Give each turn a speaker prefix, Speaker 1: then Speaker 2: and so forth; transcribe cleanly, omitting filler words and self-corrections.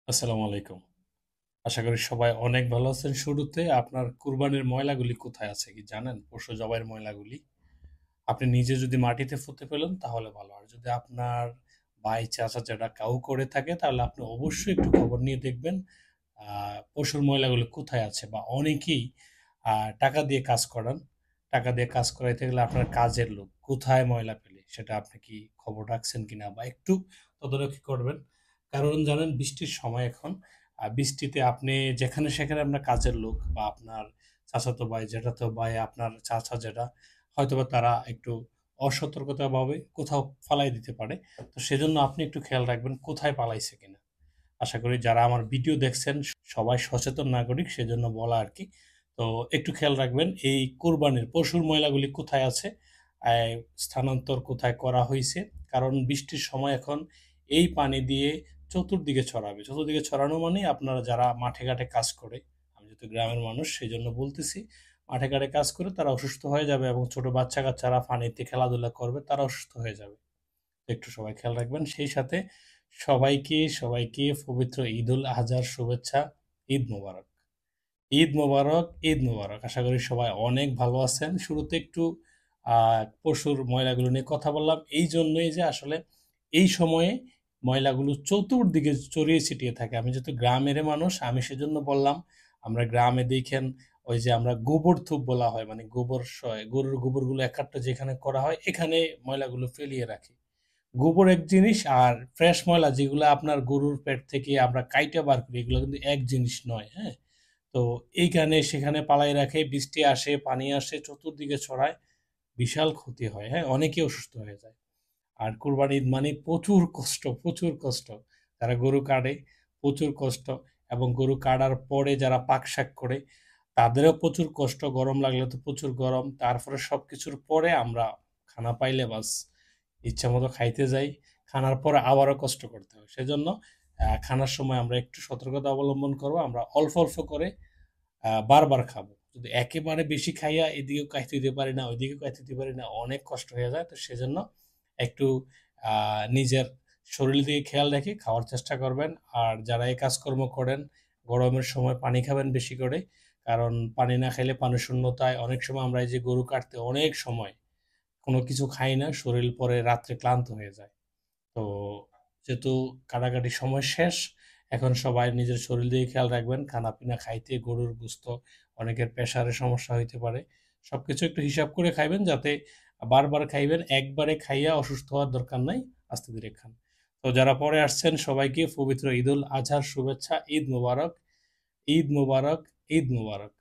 Speaker 1: আসসালামু আলাইকুম। আশা করি সবাই অনেক ভালো আছেন। শুরুতে আপনার কুরবানির ময়লাগুলি কোথায় আছে কি জানেন? পশু জবাইয়ের ময়লাগুলি। আপনি নিজে যদি মাটিতে পুঁতে ফেলেন তাহলে ভালো। আর যদি আপনার ভাই, চাচা, জ্যাঠা কেউ করে থাকে তাহলে আপনি অবশ্যই একটু খবর নিয়ে দেখবেন আ পশুর ময়লাগুলো কোথায় আছে বা অনেকেই আ টাকা দিয়ে কাজ করান। টাকা দিয়ে কাজ করাইতে গেলে আপনার কাজের লোক কোথায় ময়লা ফেলে সেটা আপনি কি খবর রাখছেন কিনা বা একটু তদারকি করবেন। কারণ জানেন বৃষ্টির সময় এখন বৃষ্টিতে আপনি যেখানে সেখানে আপনার কাজের লোক বা আপনার চাচাতো ভাই, জ্যাঠাতো ভাই, আপনার চাচা, জ্যাঠা হয়তোবা তারা একটু অসতর্কতাভাবে কোথাও ফালাই দিতে পারে। তো সেজন্য আপনি একটু খেয়াল রাখবেন কোথায় পালাইছে কিনা। আশা করি যারা আমার ভিডিও দেখছেন সবাই সচেতন নাগরিক সেজন্য বলা আরকি। তো একটু খেয়াল রাখবেন এই কোরবানির পশুর ময়লাগুলি কোথায় আছে, অ্যা স্থানান্তর কোথায় করা হইছে। কারণ বৃষ্টির সময় এখন এই পানি দিয়ে চতুর্দিকে ছড়াবে। চতুর্দিকে ছড়ানো মানে আপনারা যারা মাঠে ঘাটে কাজ করে, আমি যেহেতু গ্রামের মানুষ সেজন্য বলতেছি, মাঠে ঘাটে কাজ করে তারা অসুস্থ হয়ে যাবে এবং ছোট বাচ্চা-কাচ্চারা পানিতে খেলাধুলা করবে, তারা অসুস্থ হয়ে যাবে। একটু সবাই খেয়াল রাখবেন। সেই সাথে সবাইকে পবিত্র ঈদুল আজহার শুভেচ্ছা। ঈদ মোবারক। ঈদ মোবারক, ঈদ মোবারক। আশা করি সবাই অনেক ভালো আছেন। শুরুতে একটু আ পশুর ময়লাগুলো নিয়ে কথা বললাম। এইজন্যই যে আসলে এই সময়ে ময়লাগুলো চতুর্দিকে ছড়িয়ে ছিটিয়ে থাকে। আমি যেহেতু গ্রামের মানুষ, আমি সেজন্য বললাম, আমরা গ্রামে দেখেন ওই যে আমরা গোবর থুপ বলা হয়, মানে গোবর গরুর গোবরগুলো একাট্টা যেখানে করা হয়, এখানে ময়লাগুলো ফেলিয়ে রাখি। গোবর এক জিনিস আর ফ্রেশ ময়লা যেগুলা আপনার গরুর পেট থেকে আমরা কাইটা বার করি, এগুলো কিন্তু এক জিনিস নয়, হ্যাঁ? তো এইখানে সেখানে পালায় রাখে, বৃষ্টি আসে, পানি আসে, চতুর্দিকে ছড়ায়, বিশাল ক্ষতি হয়, হ্যাঁ? অনেকেই অসুস্থ হয়ে যায়। আর কোরবানি ঈদ মানে প্রচুর কষ্ট, প্রচুর কষ্ট। যারা গরু কাটে, প্রচুর কষ্ট এবং গরু কাটার পরে যারা পাক-শাক করে, তাদেরও প্রচুর কষ্ট। গরম লাগলে তো প্রচুর গরম। তারপরে সবকিছুর পরে আমরা খানা পাইলে বাস ইচ্ছামতো খাইতে যাই। খানার পরে আবারও কষ্ট করতে হয়। সেজন্য খানার সময় আমরা একটু সতর্কতা অবলম্বন করব। আমরা অল্প, অল্প করে বারবার খাবো। যদি একেবারে বেশি খাইয়া এদিকেও খাইতে দিতে পারি না, ওইদিকেও খাইতে দিতে পারি না, অনেক কষ্ট হয়ে যায়। তো সেজন্য একটু আ নিজের শরীরের দিকে খেয়াল রেখে খাওয়ার চেষ্টা করবেন। আর যারা এই কাজকর্ম করেন, গরমের সময় পানি খাবেন বেশি করে। কারণ পানি না খাইলে পানিশূন্যতায় অনেক সময় আমরা এই যে গরু কাটতে অনেক সময় কোনো কিছু খাই না, শরীর পরে রাত্রে ক্লান্ত হয়ে যায়। তো যেহেতু কাটাকাটির সময় শেষ, এখন সবাই নিজের শরীর দিকে খেয়াল রাখবেন। খানাপিনা খাইতে গরুর গোশত, অনেকের প্রেশারের সমস্যা হইতে পারে। সবকিছু একটু হিসাব করে খাইবেন যাতে বারবার খাইবেন, একবারে খাইয়া অসুস্থ হওয়ার দরকার নাই। আস্তে ধীরে খান। তো যারা পরে আসছেন সবাইকে পবিত্র ঈদুল আজহার শুভেচ্ছা। ঈদ মোবারক, ঈদ মোবারক, ঈদ মোবারক।